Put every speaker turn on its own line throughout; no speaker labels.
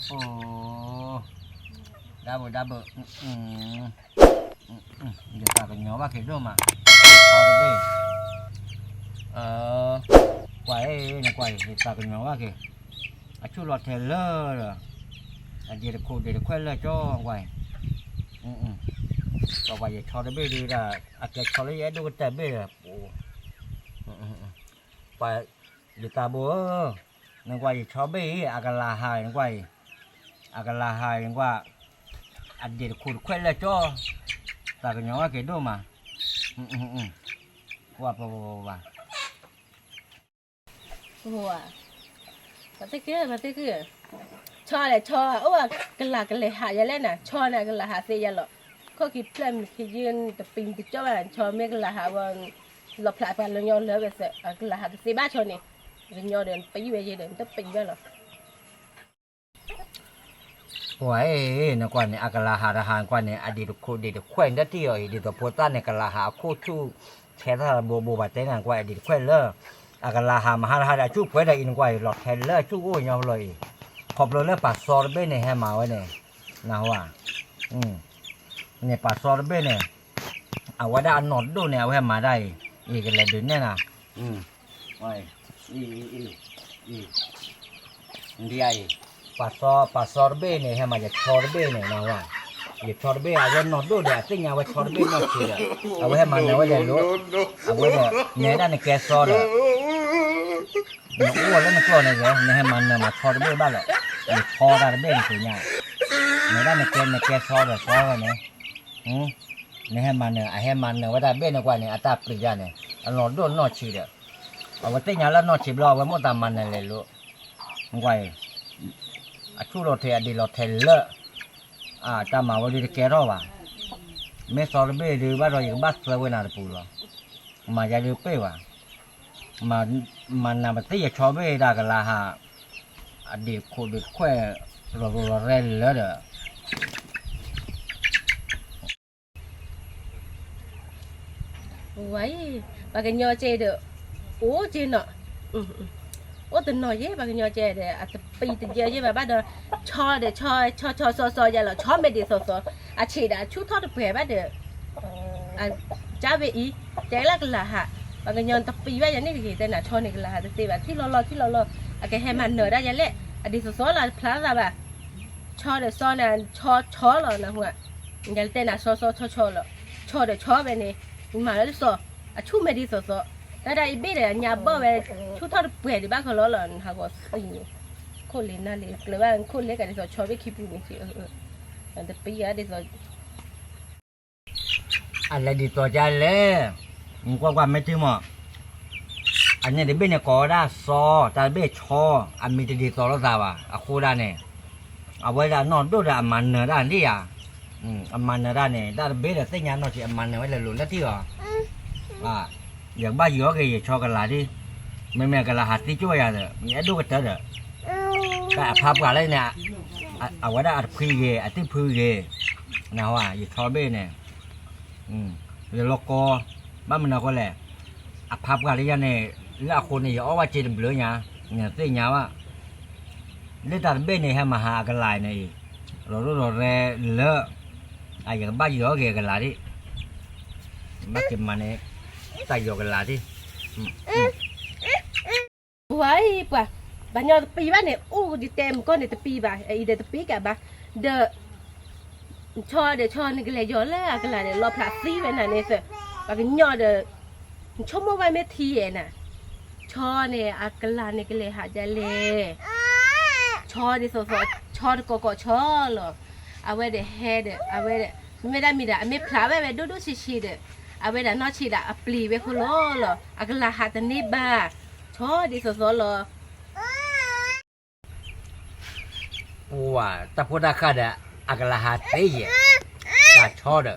โอ้ดับเบิลดับเบิลเดี๋ยวตาเป็นเงาว่าเกิดด้วยมาพอได้กว่าเนี่ยกว่าเดี๋ยวตาเป็นเงาว่าเกิดชูรอเทเลอร์เหรอเดี๋ยวโคเดี๋ยวแควเลอร์จ้องไว้ก็ว่าอย่าชอได้เบ้ดีละอาจจะชอได้ยังดูแต่เบ้ละโอ้ไปเดี๋ยวตาบัวนึกว่าอย่าชอเบ้อากาลาหายนึกว่าอากาลาหายนึกว่าเดี๋ยวโคแควเลอร์จ้อตาเป็นเงาว่าเกิดด้วยมาว่าว่า
哇，把这个，炒嘞炒，我个拉个嘞下下来呢，炒呢个拉下些了，เขาคิดเพลนคิดยืนแต่ปิงติดจ้าวันชอไม่ก็ละหาวันหลบหลายไปแล้วย้อนเลิกไปเสร็จก็ละหาแต่บ้าชนนี่ก็ย้อนเดินไปยี่เวยี่เดินต้องปิงด้วยหรอ
โอ้ยนักว่าเนี่ยอากาลาหาทหารกว่าเนี่ยอดีตโคเด็กแขวนได้ที่อดีตโพต้าเนี่ยกาลาหาโคชูแค่ถ้าโบบัดเต้งกว่าอดีตแขวนเลออากาลาหามหาได้ชูแขวนได้อินกว่าหลอดแทนเลอชูโอ้ยเอาเลยขอบเลยปัดซอร์เบ้เนี่ยให้มาไว้เนี่ยนะว่าเนี่ยปัดซอร์เบ้เนี่ยเอาไว้ได้อันนอดดูเนี่ยเอาให้มาได้อีกเลยเดือนเนี่ยนะไว้ดีไอปัดซอร์เบ้เนี่ยให้มาจากซอร์เบ้เนี่ยนะว่าอย่าซอร์เบ้เอาไว้นอดดูเดี๋ยวสิ่งเอาไว้ซอร์เบ้นอดเสียเอาไว้ให้มันเอาไว้เดี๋ยวรู้เอาไว้เนี่ยด้านในแกซอร์เนี่ยอ้วนแล้วมันกลัวเนี่ยเนี่ยให้มันเนี่ยมาซอร์เบ้บ้างหรอกอย่าซอร์ได้เบ้เนี่ยเนี่ยด้านในแกซอร์เนี่ยซอร์เนี่ยเนี่ยให้มันเนี่ยว่าได้เบ้เนี่ยกว่าเนี่ยอัตราปริยาเนี่ยอันนอดดูนอดชีเดียวเอาไว้สิ่งแล้วนอดชีบล้อไว้หมดตามมันนั่นเลยรู้ไว้ชูโรเทียดีโรเทลเลอร์ตามมาวันนี้แกรอว่ะไม่สอนเบ้ดีว่าเราอย่างบ้าเสือเวนาปูหรอมาจะเดือเป้ว่ะมันนำไปตีชอบเบ้ได้กันละฮะอดีตโคตรแควเราเร่เลยเด้อ
ไว้ปากกันยอเจเด้อโอ้เจเนาะโอ้แต่หน่อยเย่ปากกันยอเจเด้ออาจจะปีติเยอะเย่แบบบ้านเด้อชอเด้อชอซออย่าหรอชอไม่ดีซออาชีดาชุดทอดเปรี้ยบ้านเด้อจ้าเวอีใจละกันละฮะปากกันยอตะปีว่าอย่างนี้ดีแต่น่ะชอนี่กันละฮะแต่สิแบบที่รออาแกให้มันเนอได้ยันเละอดีซอละพลาซาแบบชอเด้อซอน่ะชอหรอนะหัวยันแต่น่ะซอชอหรอชอเด้อชอไปนี่มาแล้วซอชุไม่ดีซอแต่อีเบ้เนี่ยญาบ่เว้ชุดทอดเปรี้ยดีบ้างเขาล้อหล่อนหาก็สิคนเล่นนั่นเลยหรือว่าคนเล่นกันที่ชอบไปคิดดูนี่สิแต่ปีอ่ะที่
อะไรดีตัวใจเลยกว่าไม่ถึงหมออันนี้เดี๋ยวเบ้เนี่ยก็ได้ซอแต่เบ้ชออันมีดีตัวแล้วจ้าวะอะคูได้เนี่ยเอาไว้ได้นอนดูได้มันเนื้อได้นี่อ่ะมันเนื้อได้เนี่ยได้เบ้เนี่ยเส้นยานนอนที่มันเนื้อไว้เลยหลุดแล้วที่อ่ะอย่างบ้าเยอะก็อย่าชอกันละดิไม่กันละหัดที่ช่วยอะไรเนี่ยดูกันเถอะเด้อแต่ภาพกันอะไรเนี่ยเอาไว้ได้อัดพื้นเกอัดที่พื้นเกนะว่าอย่าชอเบ้เนี่ยเดี๋ยวโลโก้บ้านมันเอาก็แหละภาพกันอะไรเนี่ยแล้วคนเนี่ยเอาว่าเจริญเบลเนี่ยเส้นยาวอ่ะเรื่องการเบ้เนี่ยให้มาหากันลายเนี่ยเราเร่เลอะอย่างบ้าเยอะกันละดิบ้าเก็บมันเนี่ยตายอยู่กันละที่
ไว้ป่ะบ้านยอปีบ้านเนี่ยโอ้ดิเต็มก้อนเดี๋ยวปีบ่าไอเดี๋ยวปีกับบ้าเดชอนี่ก็เลยย้อนแล้วกันละเนี่ยรอพลาสซี่ไว้น่ะเนี่ยสิบ้านยอเดชอบมาไว้ไม่ทีเองน่ะชอเนี่ยอากลาเนี่ยก็เลยหาใจเลยชอดิสชอก็ชอเหรอเอาไว้เดี๋ยวเฮเดเอาไว้เดี๋ยวไม่ได้มีแต่ไม่พลาดไว้ดูชิเดเอาไว้แต่นอชีดะปลีไว้คนล้อเหรออากลาหาแต่นี่บ้าชอดิสเหรอ
ว้าแต่พอได้ค่ะเด้ออากลาหาเตยแต่ชอเด้อ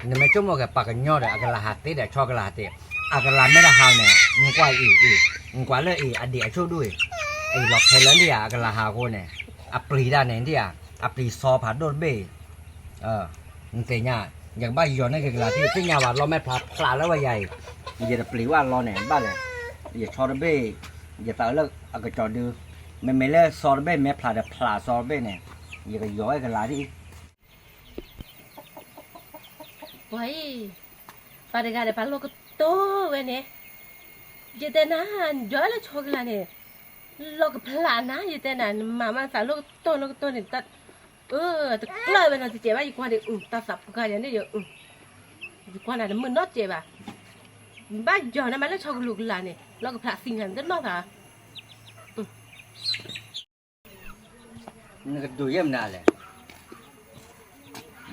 นี่ไม่จมูกกับปากกันยอดเด้ออากลาหาเตยเด้อชอกลาเตยอากลาไม่ได้หาเนี่ยมึงกว่ามึงกว่าเลยอดีตช่วยด้วยไอ้หลอกเทเลนที่อากลาหาคนเนี่ยปลีด้านไหนที่ปลีซอผ่านโดนเบ้มึงเตยเนี่ยอย่างบ้านย้อนนั่นคือที่ที่ยาว่าเราไม่พลาดแล้วว่าใหญ่อย่าปลีว่าเราเนี่ยบ้านเลยอย่าชอร์เบ้อย่าตาเลิกอากาศจอดดู ไม่เล่ซอร์เบ้ไม่พลาดพลาซอร์เบ้เนี่ยยังก็ย้อยกันลาดิ
ไว้ปาเดกาเดปาโลกโตเวเนี่ยเจเตนะย้อยละชกละเนี่ยโลกพลานะเจเตนะมาสาโลกโตเนี่ยตัดตะกล้าเวนะเจ็บว่าอีกวันเดียวตัดสับกันอย่างนี้เยอะอีกวันนั้นมันนอดเจ็บอ่ะบ้านย้อนนะมันละชกลูกละเนี่ยโลกพลาสิ่งนั้นตัดนอดอ่ะ
นี่ก็ดูเยี่ยมน่าเลย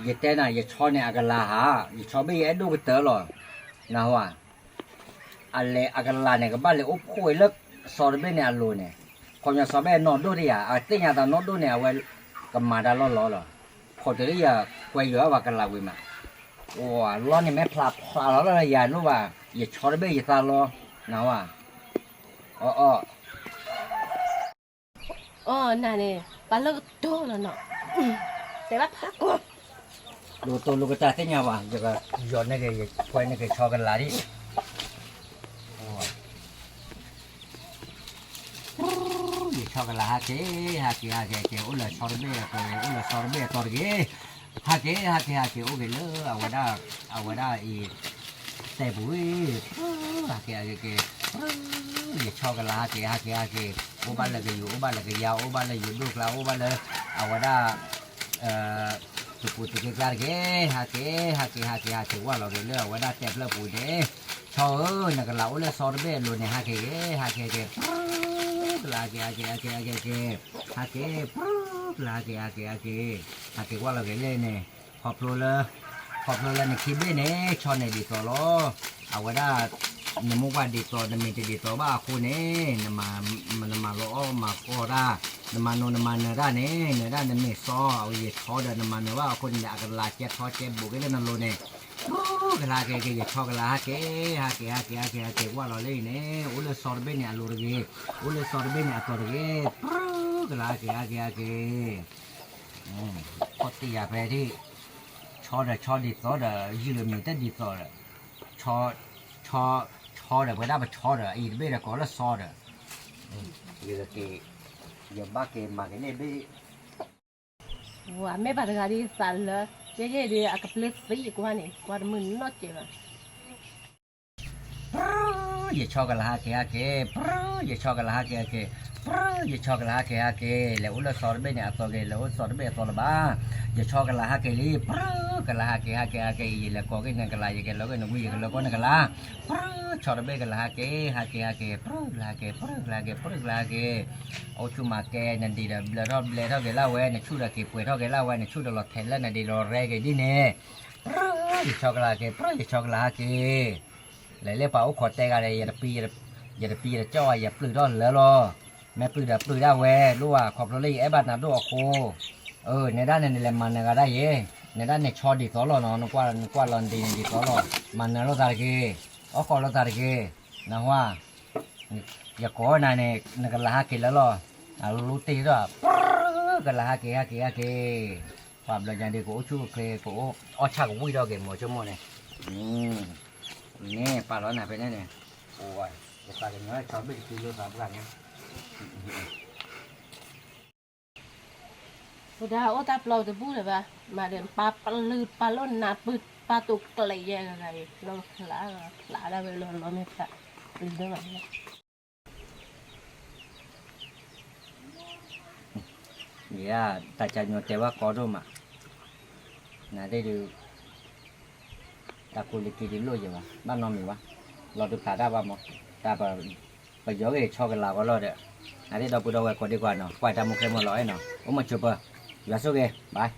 ยี่เต้น่ะยี่ชอเนี่ยอากาลาฮะยี่ชอไม่ยี่ดูก็เตอหรอนะว่าอะไรอากาลาเนี่ยก็บ้านเลยโอ้โหเลิกสอนไม่เนี่ยรู้เนี่ยคนยังสอนไม่นอนดูดิอ่ะตีอย่างตอนนอนดูเนี่ยเว้ยก็มาได้ล้อพอเดี๋ยวยี่คุยอยู่ว่ากาลาวิมาโอ้ล้อเนี่ยไม่พลาดแล้วเลยอย่ารู้ว่ายี่ชอไม่ยี่ตาล้อนะว่า
นั่นเนี่ยปาโลกโตแล้วเนาะแต่ว่าพักก่อน
ดูตัวลูกตาเตี้ยว่าจะก็ย้อนนี่ก็คุยนี่ก็ชอกันลาดิยี่ชอกันลาฮะเจ้อุลาชอร์เบ้ก็อุลาชอร์เบ้ตอร์เก้ฮะเจ้โอเคเลยเอาไว้ได้อีแต่บุ้ยฮะเจ้ยี่ชอกันลาฮะเจ้โอ้บ้านเลยก็อยู่โอ้บ้านเลยก็ยาวโอ้บ้านเลยอยู่ลูกเราโอ้บ้านเลยเอาไว้ได้สุกุตุกกลางเกฮาเกว่าเราเรื่องว่าได้แต่เรื่องปุ๋ยเด้ชอนักเราเลยสอนเบ้ลุเนี่ยฮาเกลาเกว่าเราเล่นเนี่ยขอบคุณเลยในคลิปเนี่ยชอนในดีต่อล้อเอาไว้ได้นมุกว่าดีต่อดมีจะดีต่อบ้าคู่เนี่ยนมาล้อมาโคราน้ำมันโนน้ำมันเนื้อด้านนี้เนื้อด้านนี้ไม่ซ้อเอาเยอะท้อเดินน้ำมันเนื้อว่าคนอยากกันลาเจ็บท้อเจ็บบุกกันนั่นโลเนี่ยกันลาเกยท้อกันลาเกว่าเราเล่นเนี่ยอุลสอร์เบเนี่ยลูรเกอุลสอร์เบเนี่ยตัวเกกันลาเกพอตีอยากไปที่ช้อดีต่อเด้อยืมมีแต่ดีต่อเด้อช้อเด้อไปได้ไปช้อเด้ออีกไม่ได้ก็แล้วซ้อเด้อยืมเกยังบ้าเกมมากันเนี่ยบี้
ว่าไม่ปัดกาดีสั่นเลยเจ๊ดีอากาศเลือดสีกว่านี่กว่ามึงนอดเจ็บอ่ะ
อย่าชอบกันละฮะเกอย่าชอบกันละฮะเกอย่าชอบกันละฮะเกแล้วอุลสอนเบเนี่ยตัวเกแล้วสอนเบตัวละบ้าอย่าชอบกันละฮะเกลีกันละฮะเกแล้วก็กันกันละอย่ากันแล้วก็นึกวิ่งแล้วก็นึกกันละชอบเบกันละฮะเกละเกเอาชุมาแกนั่นดีเด้อเท่าเกล่าเว้เนี่ยชุดเกป่วยเท่าเกล่าเว้เนี่ยชุดเราแทนแล้วนั่นดีเราแรกดีเนี่ยอย่าชอบกันละเกอย่าชอบกันละเกเลยเรียกว่าขอแต่อะไรอย่าปีจ้อยอย่าปลื้มร้อนแล้วรอแม่ปลื้มได้เว้รู้ว่าขอบเราเลยไอ้บ้านนั้นด้วยโคในด้านในแหละมันก็ได้เย่ในด้านในชอดีต่อรอเนาะนึกว่าลอนดีต่อรอมันนั่นเราตาเกขอเราตาเกนะว่าอย่าขอนายเนี่ยนักละฮะเกแล้วรอรู้ตีด้วยกันละฮะเกความเราอย่างเดียวกูชูเคลกูชักวิ่งดอกเกมหมดชั่วโมงเนี่ยนี่ปลาร้อนหนาไปแน่เนี่ยโอ้ยจะปลาอย่างน้อยชอบไปกินเยอะสามกันเนี่ย
กูได้โอ้ตาเปล่าจะพูดเลยป่ะมาเดินปลาลืดปลาล้นนาปืดปลาตุกไกลแย่อะไรเราหลาได้ไปเราไม่พลาดลืมได้ไหม
เนี่ยแต่จะโยนแต่ว่าก็รู้มาน่าได้ดูตาคุลิกิดิโลอยู่วะบ้านนอนมีวะเราดูขาได้ป่ะมั้งตาไปย้อนชอบกันลาวก็รอดเด้ออันนี้เราพูดเอาไว้ก่อนดีกว่าเนาะปล่อยตามมุกเข็มมาร้อยเนาะโอ้มาจุบอย่าสู้เกบาย